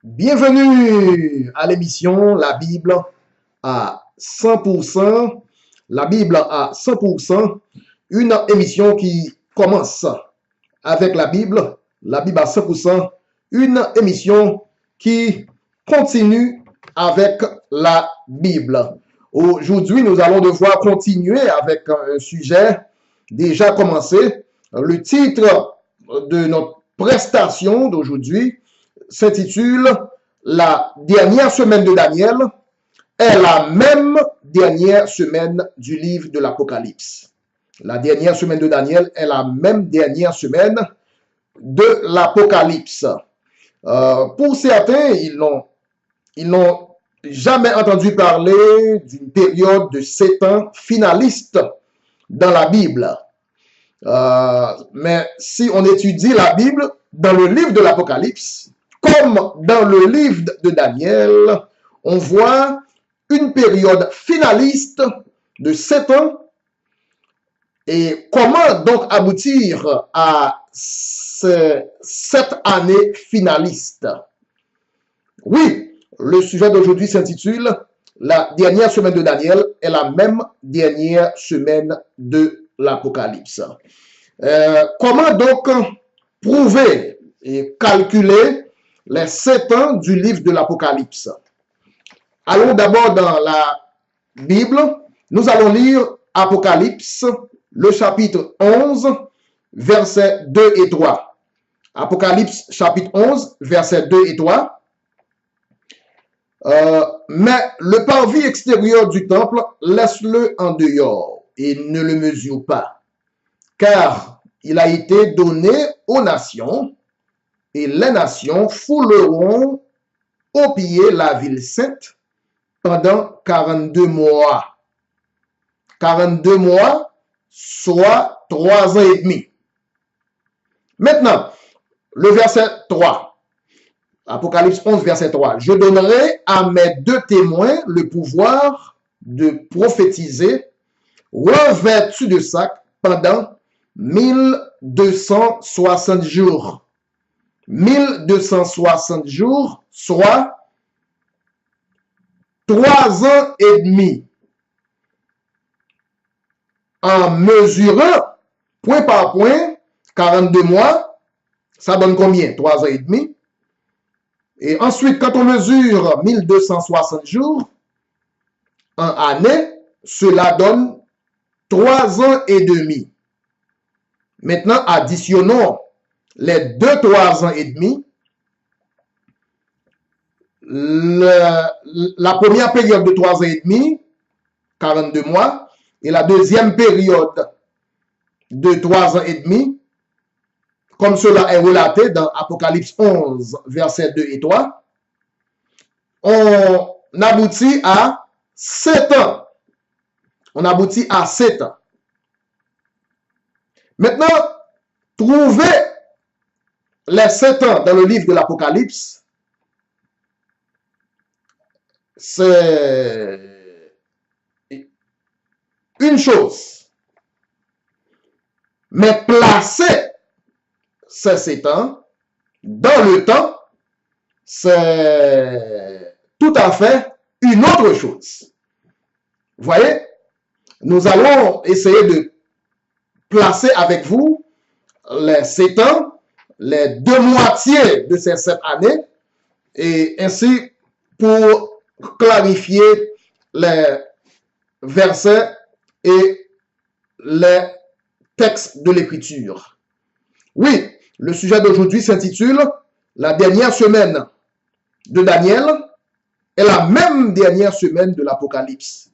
Bienvenue à l'émission La Bible à 100%. La Bible à 100%. Une émission qui commence avec la Bible à 100%. Une émission qui continue avec la Bible. Aujourd'hui, nous allons devoir continuer avec un sujet déjà commencé. Le titre de notre prestation d'aujourd'hui s'intitule La dernière semaine de Daniel est la même dernière semaine du livre de l'Apocalypse. La dernière semaine de Daniel est la même dernière semaine de l'Apocalypse. Pour certains, ils n'ont jamais entendu parler d'une période de 7 ans finaliste dans la Bible. Mais si on étudie la Bible dans le livre de l'Apocalypse, comme dans le livre de Daniel, on voit une période finaliste de 7 ans. Et comment donc aboutir à cette année finaliste? Oui, le sujet d'aujourd'hui s'intitule La dernière semaine de Daniel est la même dernière semaine de l'Apocalypse. Comment donc prouver et calculer les 7 ans du livre de l'Apocalypse? Allons d'abord dans la Bible. Nous allons lire Apocalypse, le chapitre 11, versets 2 et 3. Apocalypse, chapitre 11, versets 2 et 3. Mais le parvis extérieur du temple, laisse-le en dehors et ne le mesure pas, car il a été donné aux nations, et les nations fouleront au pied la ville sainte pendant 42 mois. 42 mois, soit 3 ans et demi. Maintenant, le verset 3. Apocalypse 11, verset 3. Je donnerai à mes 2 témoins le pouvoir de prophétiser, revêtus de sac pendant 1260 jours. 1260 jours, soit 3 ans et demi. En mesurant, point par point, 42 mois, ça donne combien? 3 ans et demi. Et ensuite, quand on mesure 1260 jours en année, cela donne 3 ans et demi. Maintenant, additionnons les 2 3 ans et demi. La première période de 3 ans et demi, 42 mois, et la deuxième période de 3 ans et demi, comme cela est relaté dans Apocalypse 11, versets 2 et 3, on aboutit à 7 ans. On aboutit à 7 ans. Maintenant, trouver les 7 ans dans le livre de l'Apocalypse, c'est une chose. Mais placer ces 7 ans dans le temps, c'est tout à fait une autre chose. Vous voyez, nous allons essayer de placer avec vous les 7 ans, les 2 moitiés de ces 7 années, et ainsi pour clarifier les versets et les textes de l'Écriture. Oui, le sujet d'aujourd'hui s'intitule La dernière semaine de Daniel est la même dernière semaine de l'Apocalypse.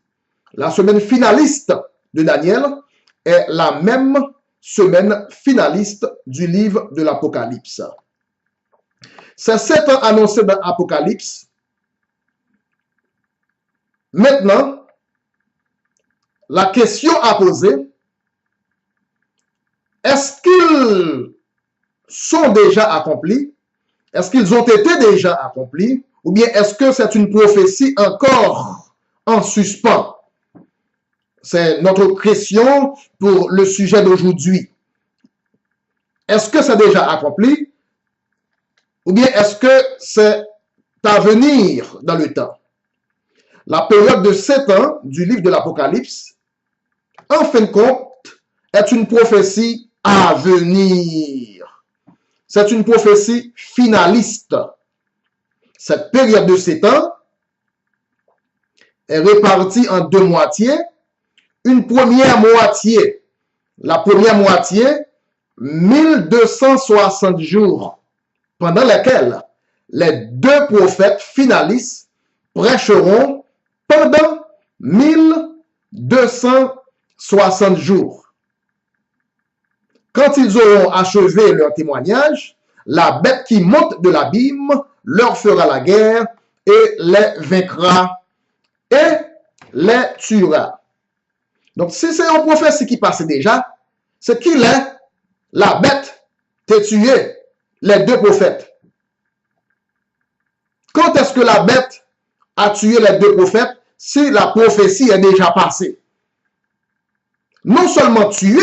La semaine finaliste de Daniel est la même semaine finaliste du livre de l'Apocalypse. Ces 7 ans annoncés dans l'Apocalypse. Maintenant, la question à poser, est-ce qu'ils sont déjà accomplis? Est-ce qu'ils ont été déjà accomplis? Ou bien est-ce que c'est une prophétie encore en suspens? C'est notre question pour le sujet d'aujourd'hui. Est-ce que c'est déjà accompli? Ou bien est-ce que c'est à venir dans le temps. La période de 7 ans du livre de l'Apocalypse, en fin de compte, est une prophétie à venir. C'est une prophétie finaliste. Cette période de 7 ans est répartie en deux moitiés. Une première moitié, la première moitié, 1260 jours, pendant lesquels les deux prophètes finalistes prêcheront pendant 1260 jours. Quand ils auront achevé leur témoignage, la bête qui monte de l'abîme leur fera la guerre et les vaincra et les tuera. Donc, si c'est un prophétie qui passe déjà, c'est qu'il est la bête qui a tué les deux prophètes. Quand est-ce que la bête a tué les deux prophètes si la prophétie est déjà passée? Non seulement tué,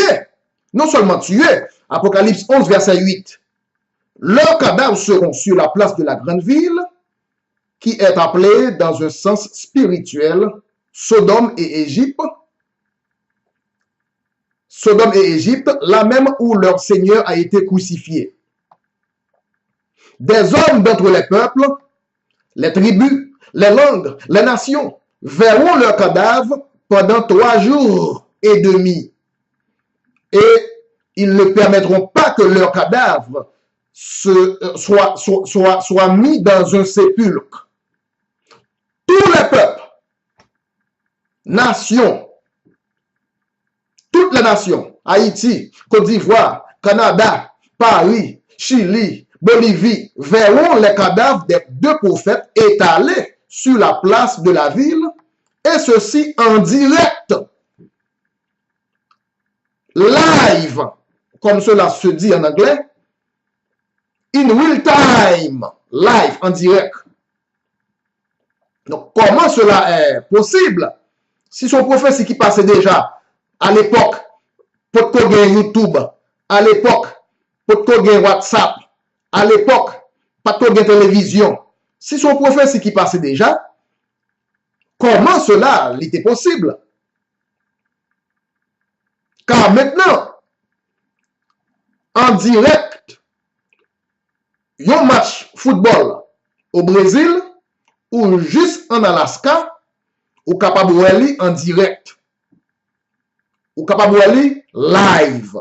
Apocalypse 11, verset 8, leurs cadavres seront sur la place de la grande ville, qui est appelée dans un sens spirituel Sodome et Égypte. Sodome et Égypte, là même où leur Seigneur a été crucifié. Des hommes d'entre les peuples, les tribus, les langues, les nations, verront leurs cadavres pendant 3 jours et demi. Et ils ne permettront pas que leurs cadavres soient mis dans un sépulcre. Tous les peuples, nations, toutes les nations, Haïti, Côte d'Ivoire, Canada, Paris, Chili, Bolivie, verront les cadavres des deux prophètes étalés sur la place de la ville, et ceci en direct. Live, comme cela se dit en anglais, in real time, live, en direct. Donc, comment cela est possible? Si son prophétie qui passait déjà à l'époque, pour qu'on gagne YouTube, à l'époque, pour qu'on gagne WhatsApp, à l'époque, pas qu'on gagne télévision, si son prophétie qui passait déjà, comment cela était possible? Car maintenant, en direct, un match football au Brésil ou juste en Alaska, ou capable en direct, ou capable live,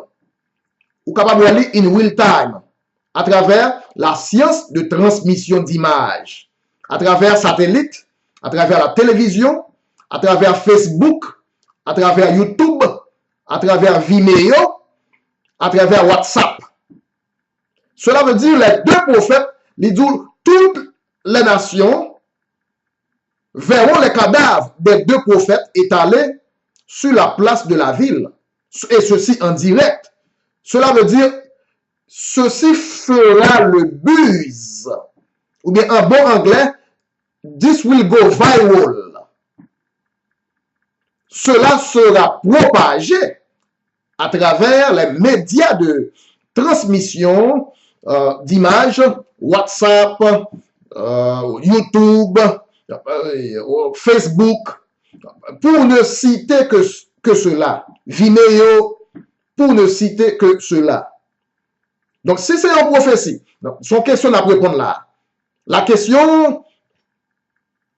ou capable in real time, à travers la science de transmission d'images, à travers satellite, à travers la télévision, à travers Facebook, à travers YouTube, à travers Vimeo, à travers WhatsApp. Cela veut dire les deux prophètes, toutes les nations verront les cadavres des deux prophètes étalés sur la place de la ville, et ceci en direct. Cela veut dire, ceci fera le buzz, ou bien en bon anglais, this will go viral. Cela sera propagé à travers les médias de transmission d'images, WhatsApp, YouTube, Facebook, pour ne citer que cela, Vimeo, pour ne citer que cela. Donc, si c'est une prophétie, donc, son question à répondre là. La question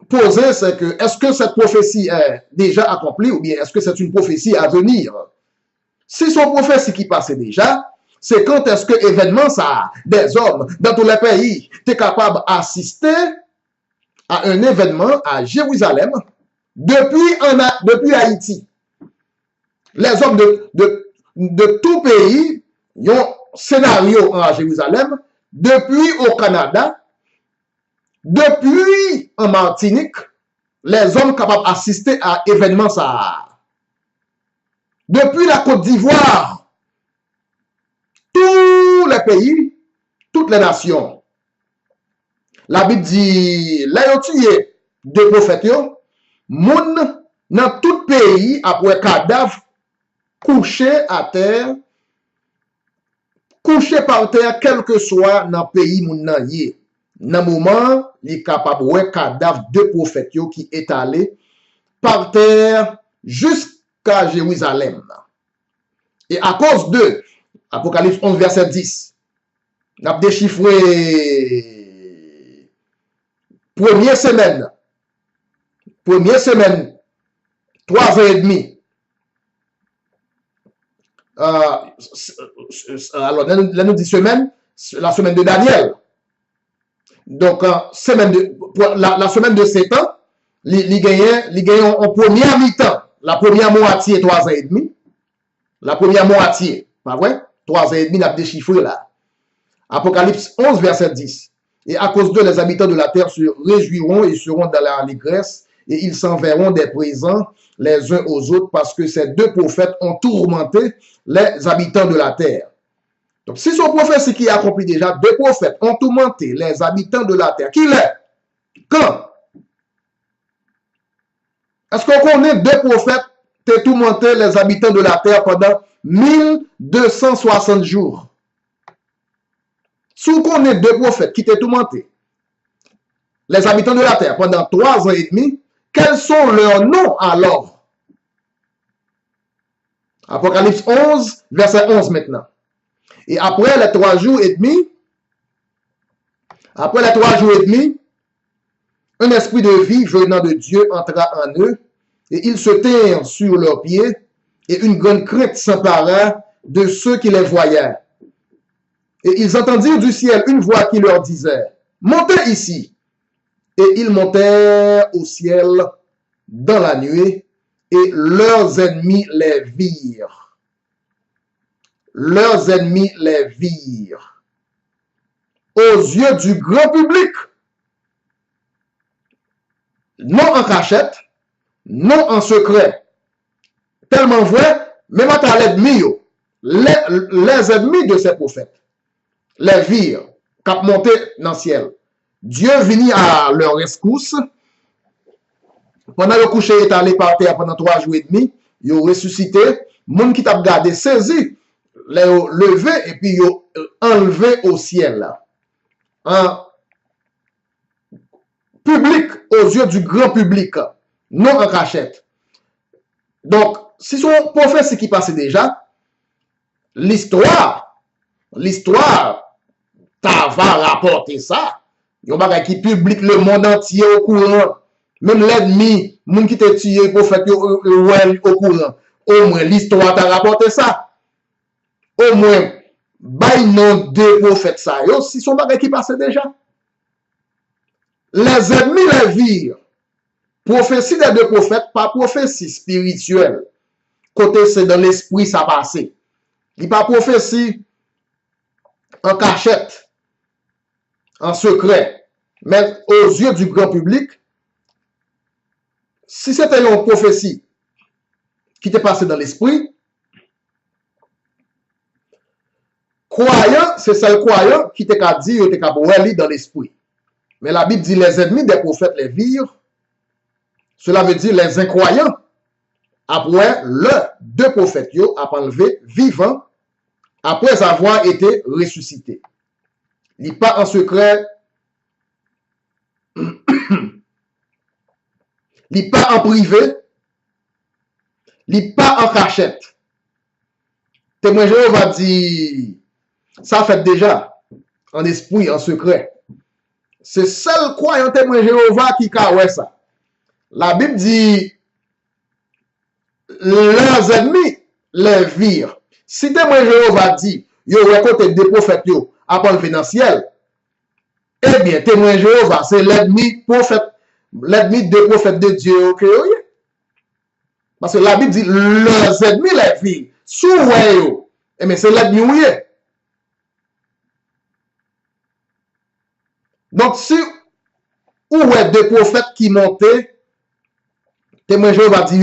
posée, c'est que est-ce que cette prophétie est déjà accomplie ou bien est-ce que c'est une prophétie à venir? Si son prophétie qui passait déjà, c'est quand est-ce que événement ça, des hommes dans tous les pays, t'es capable d'assister à un événement à Jérusalem depuis Haïti. Les hommes de tout pays, ils ont un scénario à Jérusalem, depuis au Canada, depuis en Martinique, les hommes capables d'assister à événements ça. Depuis la Côte d'Ivoire, tous les pays, toutes les nations. La Bible dit, là yo tué deux prophètes yo, moun dans tout pays après cadavre couché à terre, couché par terre, quel que soit dans le pays moun nan yé. Dans le moment, il est capable de voir cadavre de prophètes qui est allé par terre jusqu'à Jérusalem. Et à cause de Apocalypse 11, verset 10, on a déchiffré première semaine, 3 ans et demi. Alors, là, nous dit semaine, la semaine de Daniel. Donc, la semaine de 7 ans, il gagne en première mi-temps, la première moitié, 3 ans et demi. La première moitié, pas vrai? 3 ans et demi, on a déchiffré là. Apocalypse 11, verset 10. Et à cause d'eux, les habitants de la terre se réjouiront et seront dans l'allégresse, et ils s'enverront des présents les uns aux autres, parce que ces deux prophètes ont tourmenté les habitants de la terre. Donc, si son prophétie qui est accompli déjà, deux prophètes ont tourmenté les habitants de la terre. Qui l'est? Quand? Est-ce qu'on connaît deux prophètes qui ont tourmenté les habitants de la terre pendant 1260 jours? Si on connaît deux prophètes qui ont tourmenté les habitants de la terre pendant 3 ans et demi, quels sont leurs noms alors? Apocalypse 11, verset 11 maintenant. Et après les 3 jours et demi, un esprit de vie venant de Dieu entra en eux, et ils se tinrent sur leurs pieds, et une grande crainte s'empara de ceux qui les voyaient. Et ils entendirent du ciel une voix qui leur disait, « Montez ici !» Et ils montèrent au ciel dans la nuée, et leurs ennemis les virent. Leurs ennemis les virent. Aux yeux du grand public, non en cachette, non en secret. Tellement vrai, même à l'ennemi, les ennemis de ces prophètes, les virent, cap monté dans le ciel. Dieu venit à leur rescousse. Pendant le coucher est allé par terre pendant 3 jours et demi, ils ont ressuscité. Moun qui t'a gardé saisi, les levé et puis ils ont enlevé au ciel. En public, aux yeux du grand public, non en cachette. Donc, si son prophétie qui passait déjà, l'histoire, ça va rapporter ça. Il y a un bagage qui publie le monde entier au courant. Même l'ennemi, moun qui t'a tué, prophète au courant. Au moins, l'histoire t'a rapporté ça. Au moins, bay non de prophètes ça. Yo, si son bagage qui passait déjà. Les ennemis les virent. Prophétie des deux prophètes, pas prophétie spirituelle. Côté c'est dans l'esprit ça passé. Il pas prophétie en cachette, en secret, mais aux yeux du grand public. Si c'était une prophétie qui était passée dans l'esprit, croyant, c'est celle croyant qui était qu'à dire, était qu'à lire dans l'esprit. Mais la Bible dit les ennemis des prophètes les virent. Cela veut dire les incroyants. Après, deux prophètes ont enlevé vivant après avoir été ressuscités. Il n'est pas en secret. Il n'est pas en privé. Il n'est pas en cachette. Témoin Jéhovah dit, ça fait déjà en esprit, en secret. C'est seul croyant témoin Jéhovah qui a ça. La Bible dit, leurs ennemis les virent. Si témoin Jéhovah dit, yo récolté des prophètes yo, après le dans le ciel, eh bien, témoin Jéhovah, c'est l'ennemi des prophètes de Dieu, ok? Parce que la Bible dit, leurs ennemis les virent. Sous yo, eh bien, c'est l'ennemi ou yé. Donc, si ou est des prophètes qui montaient, témoin Jéhovah dit,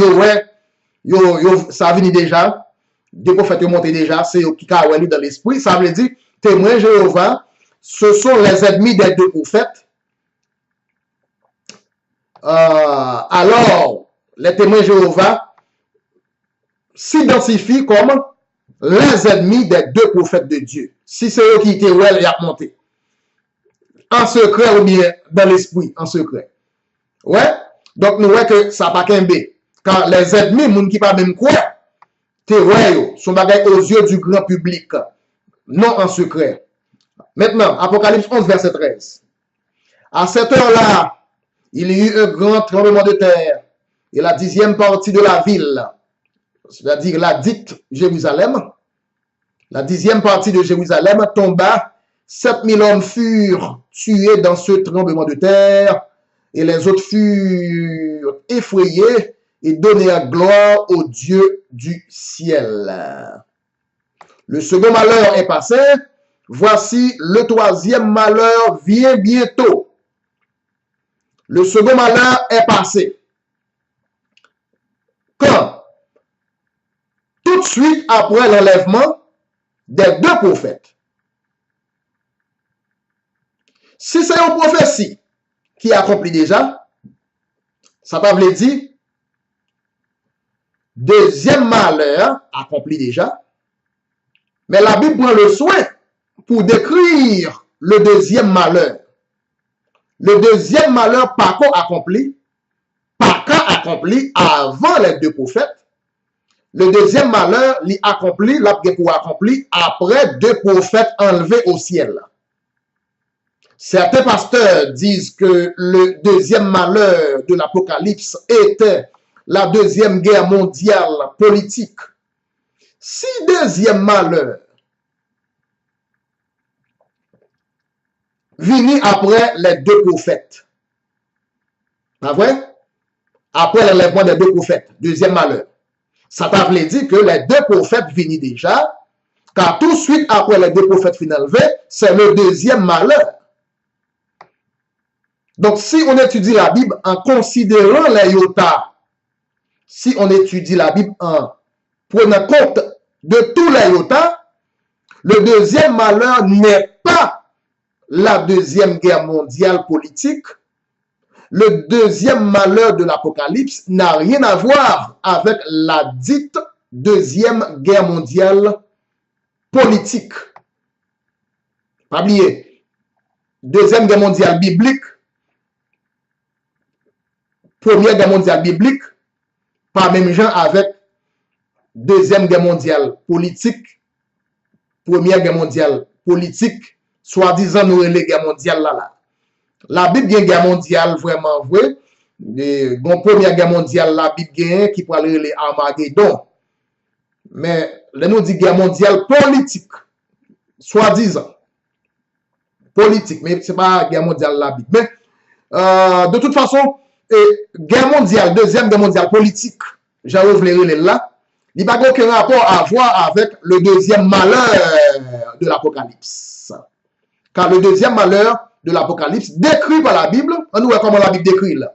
ça vient déjà, des prophètes qui montent déjà, c'est eux qui ont dans l'esprit, ça veut dire, témoin Jéhovah, ce sont les ennemis des deux prophètes. Alors, les témoins Jéhovah s'identifient comme les ennemis des deux prophètes de Dieu. Si c'est eux qui étaient et a monté. en secret ou bien dans l'esprit, en secret. Ouais, donc nous voyons que ça pas qu'un B. Quand les ennemis, moun qui pas même quoi, t'es ouais, sont bagaille aux yeux du grand public, non en secret. Maintenant, Apocalypse 11, verset 13. À cette heure-là, il y eut un grand tremblement de terre, et la 10e partie de la ville, c'est-à-dire la dite Jérusalem, la 10e partie de Jérusalem tomba, 7000 hommes furent tués dans ce tremblement de terre, et les autres furent effrayés et donnèrent gloire au Dieu du ciel. Le second malheur est passé, voici le 3e malheur vient bientôt. Le second malheur est passé. Quand? Tout de suite après l'enlèvement des 2 prophètes. Si c'est une prophétie qui accomplit déjà, ça pas veut dire deuxième malheur accompli déjà, mais la Bible prend le soin pour décrire le deuxième malheur. Le deuxième malheur par quoi accompli? Par quoi accompli avant les 2 prophètes. Le deuxième malheur l'y accompli, l'a pour accompli après 2 prophètes enlevés au ciel. Certains pasteurs disent que le deuxième malheur de l'Apocalypse était la 2e guerre mondiale politique. Si deuxième malheur vini après les 2 prophètes, pas vrai? Après l'enlèvement des 2 prophètes, deuxième malheur. Ça t'a voulu dire que les 2 prophètes vini déjà, car tout de suite après les 2 prophètes finissent enlevés, c'est le deuxième malheur. Donc, si on étudie la Bible en considérant les iota, si on étudie la Bible en prenant compte de tous les iota, le deuxième malheur n'est pas la 2e guerre mondiale politique. Le deuxième malheur de l'Apocalypse n'a rien à voir avec la dite 2e guerre mondiale politique. Pas oublier, 2e guerre mondiale biblique, 1re guerre mondiale biblique, pas même gens avec 2e guerre mondiale politique, 1re guerre mondiale politique, soi-disant nous les guerre mondiale là. La Bible gagne guerre mondiale vraiment vrai. Bon, 1re guerre mondiale, la Bible gagne qui parle les Armageddon. Mais là nous dit guerre mondiale politique, soi-disant politique, mais c'est pas guerre mondiale la Bible. Mais de toute façon, guerre mondiale, 2e guerre mondiale politique, j'ai révélé là, il n'y a pas aucun rapport à voir avec le deuxième malheur de l'Apocalypse. Car le deuxième malheur de l'Apocalypse, décrit par la Bible, on nous voit comment la Bible décrit là.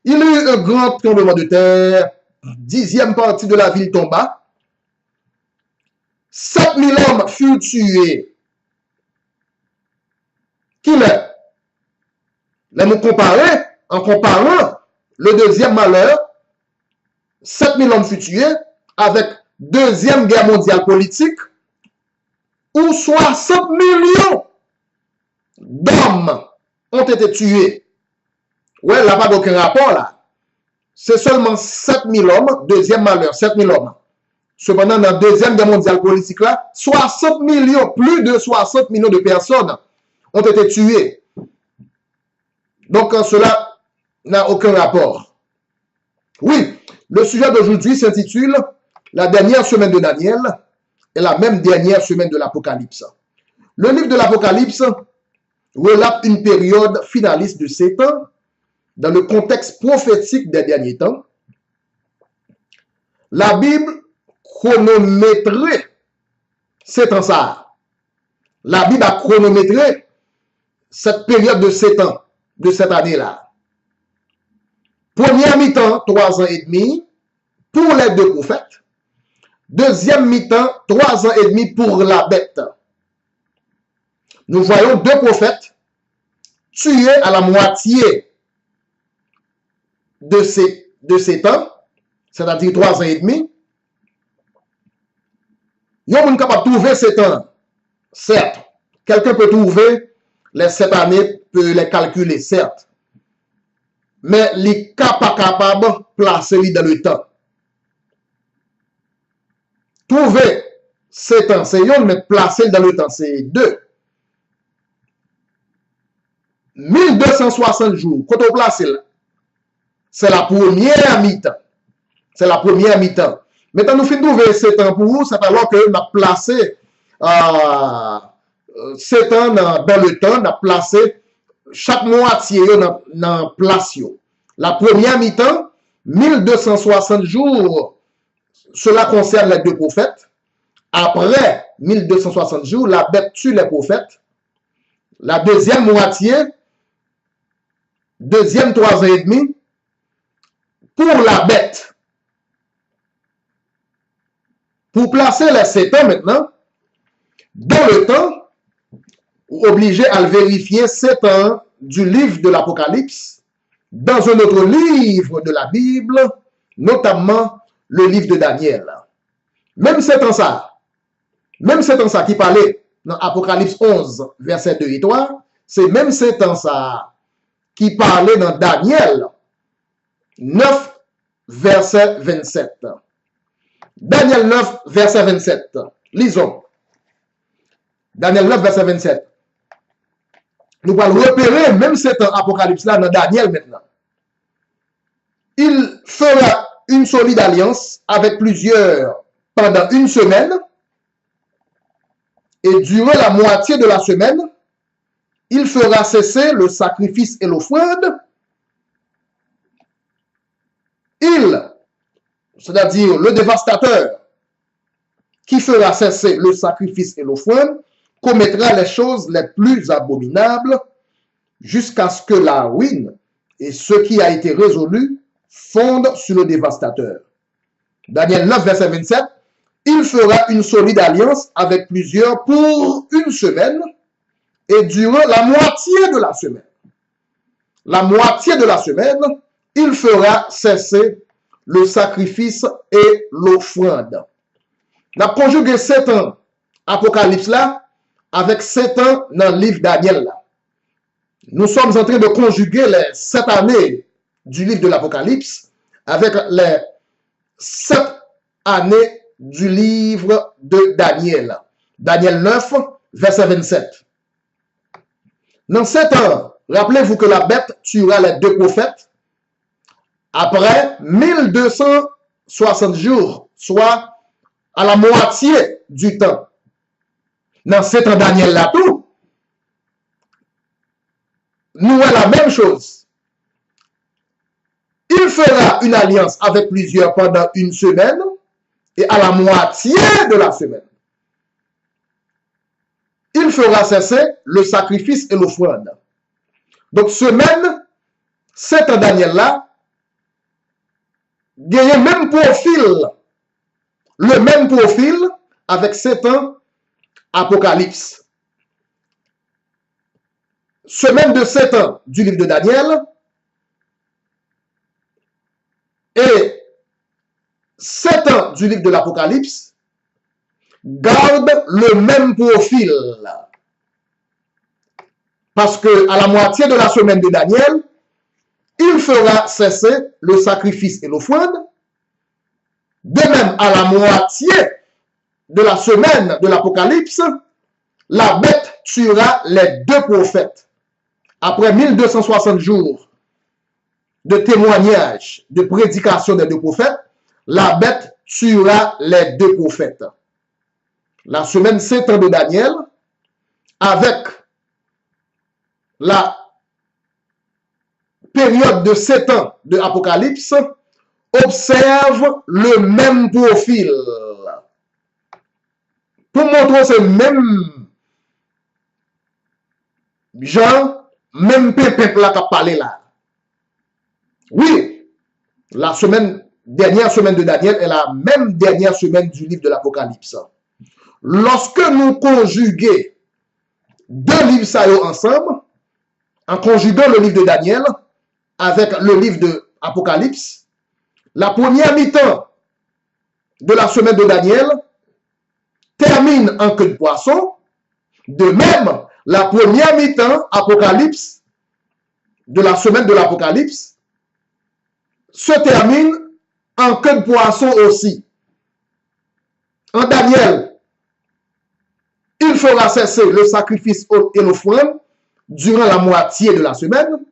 Il y a eu un grand tremblement de terre, 10e partie de la ville tomba, 7000 hommes furent tués. Qui l'est? Là, nous comparons, en comparant le deuxième malheur, 7000 hommes furent tués, avec 2e guerre mondiale politique, où 60 millions d'hommes ont été tués. Ouais, là, pas d'aucun rapport là. C'est seulement 7000 hommes, deuxième malheur, 7000 hommes. Cependant, dans la 2e guerre mondiale politique là, 60 millions, plus de 60 millions de personnes ont été tuées. Donc, cela n'a aucun rapport. Oui, le sujet d'aujourd'hui s'intitule La dernière semaine de Daniel et la même dernière semaine de l'Apocalypse. Le livre de l'Apocalypse relate une période finaliste de 7 ans dans le contexte prophétique des derniers temps. La Bible chronométrait ces temps ça. La Bible a chronométré cette période de 7 ans, de cette année-là. Première mi-temps, 3 ans et demi pour les 2 prophètes. Deuxième mi-temps, 3 ans et demi pour la bête. Nous voyons 2 prophètes tués à la moitié de ces temps, c'est-à-dire 3 ans et demi. Yon moun capable de trouver 7 ans. Certes, quelqu'un peut trouver les 7 années peut les calculer, certes. Mais les cas pas capables de placer dans le temps. Trouver 7 ans, c'est un, mais placer dans le temps, c'est 2. 1260 jours, quand on place là, c'est la première mi-temps. C'est la première mi-temps. Maintenant, nous finissons de trouver 7 ans pour vous, c'est alors que nous avons placé 7 ans dans le temps, nous avons placé chaque moitié dans place. La première mi-temps, 1260 jours, cela concerne les 2 prophètes. Après 1260 jours, la bête tue les prophètes. La deuxième moitié, deuxième 3 ans et demi, pour la bête. Pour placer les 7 ans maintenant, dans le temps, obligé à le vérifier 7 ans du livre de l'Apocalypse dans un autre livre de la Bible, notamment le livre de Daniel. Même 7 ans ça qui parlait dans Apocalypse 11, verset 2 et 3, c'est même 7 ans ça qui parlait dans Daniel 9, verset 27. Daniel 9, verset 27. Lisons. Daniel 9, verset 27. Nous allons repérer même cet apocalypse là dans Daniel maintenant. Il fera une solide alliance avec plusieurs pendant une semaine et durant la moitié de la semaine, il fera cesser le sacrifice et l'offrande. C'est-à-dire le dévastateur, qui fera cesser le sacrifice et l'offrande, commettra les choses les plus abominables jusqu'à ce que la ruine et ce qui a été résolu fondent sur le dévastateur. Daniel 9, verset 27, il fera une solide alliance avec plusieurs pour une semaine et durant la moitié de la semaine. La moitié de la semaine, il fera cesser le sacrifice et l'offrande. On a conjugué 7 ans Apocalypse là avec 7 ans dans le livre Daniel là. Nous sommes en train de conjuguer les 7 années du livre de l'Apocalypse avec les 7 années du livre de Daniel. Daniel 9, verset 27. Dans 7 ans, rappelez-vous que la bête tuera les 2 prophètes après 1260 jours, soit à la moitié du temps. Dans 7 ans Daniel là tout, nous avons la même chose. Il fera une alliance avec plusieurs pendant une semaine et à la moitié de la semaine, il fera cesser le sacrifice et l'offrande. Donc semaine, 7 ans Daniel là, gagne même profil, le même profil avec 7 ans Apocalypse. Semaine de 7 ans du livre de Daniel et 7 ans du livre de l'Apocalypse gardent le même profil. Parce que à la moitié de la semaine de Daniel, il fera cesser le sacrifice et l'offrande. De même, à la moitié de la semaine de l'Apocalypse, la bête tuera les 2 prophètes. Après 1260 jours de témoignage, de prédication des 2 prophètes, la bête tuera les 2 prophètes. La semaine 7 ans de Daniel, avec la période de 7 ans de Apocalypse, observe le même profil. Pour montrer ce même genre, même peuple là qui a parlé là. Oui, la dernière semaine de Daniel est la même dernière semaine du livre de l'Apocalypse. Lorsque nous conjuguons 2 livres ça ensemble, en conjuguant le livre de Daniel avec le livre de Apocalypse, la première mi-temps de la semaine de Daniel termine en queue de poisson. De même, la première mi-temps, Apocalypse, de la semaine de l'Apocalypse, se termine en queue de poisson aussi. En Daniel, il fera cesser le sacrifice et l'offrande durant la moitié de la semaine.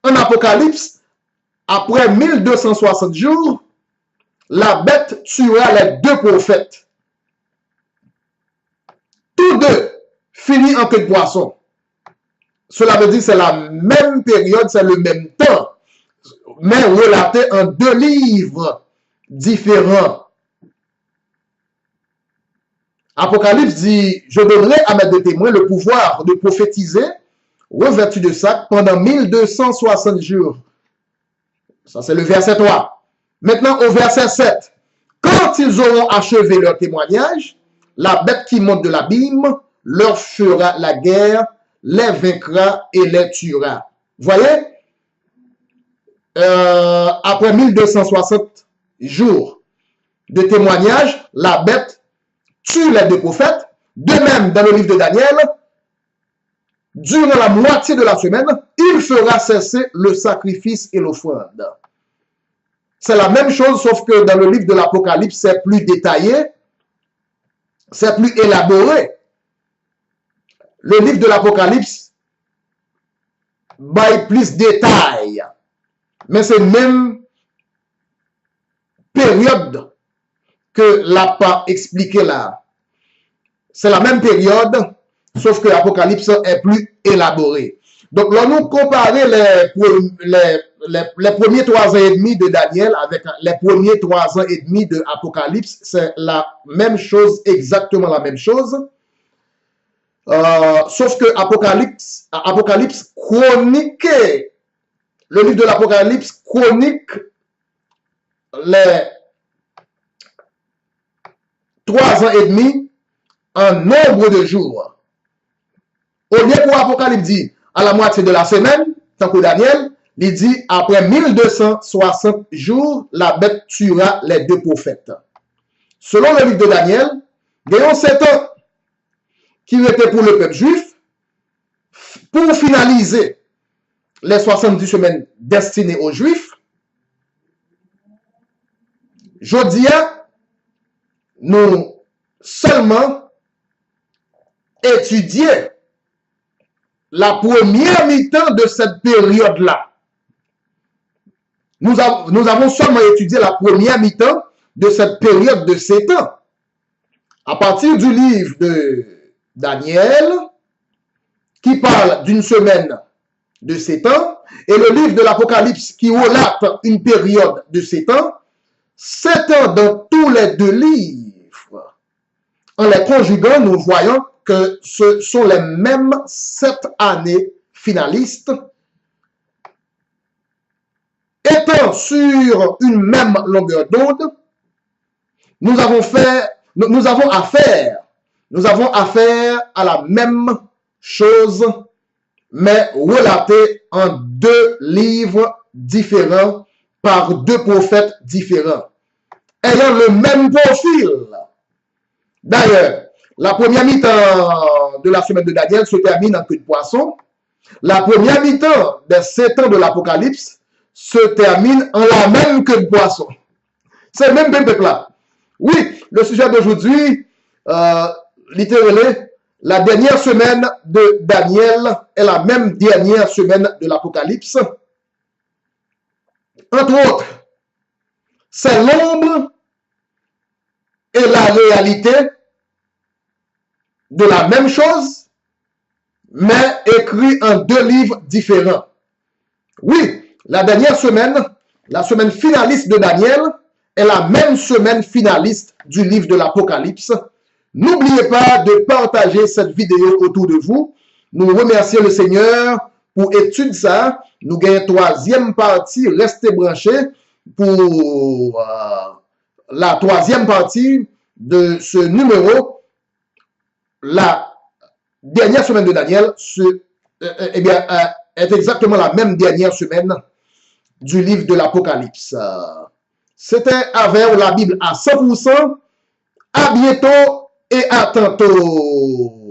En Apocalypse, après 1260 jours, la bête tuera les deux prophètes. Tous deux finis en queue de poisson. Cela veut dire que c'est la même période, c'est le même temps, mais relaté en deux livres différents. Apocalypse dit, je donnerai à mes deux témoins le pouvoir de prophétiser, revêtus de sac, pendant 1260 jours. Ça, c'est le verset 3. Maintenant, au verset 7. Quand ils auront achevé leur témoignage, la bête qui monte de l'abîme leur fera la guerre, les vaincra et les tuera. Voyez, après 1260 jours de témoignage, la bête tue les deux prophètes. De même, dans le livre de Daniel, durant la moitié de la semaine, il fera cesser le sacrifice et l'offrande. C'est la même chose, sauf que dans le livre de l'Apocalypse, c'est plus détaillé, c'est plus élaboré. Le livre de l'Apocalypse baille plus de détails, mais c'est même période que l'a pas expliqué là. C'est la même période, sauf que l'Apocalypse est plus élaboré. Donc, là, nous comparer les premiers 3 ans et demi de Daniel avec les premiers 3 ans et demi de Apocalypse, c'est la même chose, exactement la même chose. Sauf que Apocalypse chronique, le livre de l'Apocalypse chronique les 3 ans et demi en nombre de jours. Au lieu pour Apocalypse dit à la moitié de la semaine, tant que Daniel, il dit après 1260 jours, la bête tuera les deux prophètes. Selon le livre de Daniel, gagnons 7 ans qui était pour le peuple juif, pour finaliser les 70 semaines destinées aux juifs. Jodia, nous seulement étudier la première mi-temps de cette période-là. Nous avons seulement étudié la première mi-temps de cette période de 7 ans. À partir du livre de Daniel, qui parle d'une semaine de 7 ans, et le livre de l'Apocalypse qui relate une période de 7 ans, 7 ans dans tous les deux livres. En les conjuguant, nous voyons que ce sont les mêmes 7 années finalistes, étant sur une même longueur d'onde. Nous avons affaire à la même chose, mais relatée en 2 livres différents par 2 prophètes différents, ayant le même profil. D'ailleurs, la première mi-temps de la semaine de Daniel se termine en queue de poisson. La première mi-temps des 7 ans de l'Apocalypse se termine en la même queue de poisson. C'est le même peuple-là. Oui, le sujet d'aujourd'hui, littéralement, la dernière semaine de Daniel est la même dernière semaine de l'Apocalypse. Entre autres, c'est l'ombre et la réalité de la même chose, mais écrit en 2 livres différents. Oui, la dernière semaine, la semaine finaliste de Daniel, est la même semaine finaliste du livre de l'Apocalypse. N'oubliez pas de partager cette vidéo autour de vous. Nous remercions le Seigneur pour étudier ça. Nous gagnons 3e partie. Restez branchés pour la 3e partie de ce numéro. La dernière semaine de Daniel est exactement la même dernière semaine du livre de l'Apocalypse. C'était avec la Bible à 100%. À bientôt et à tantôt.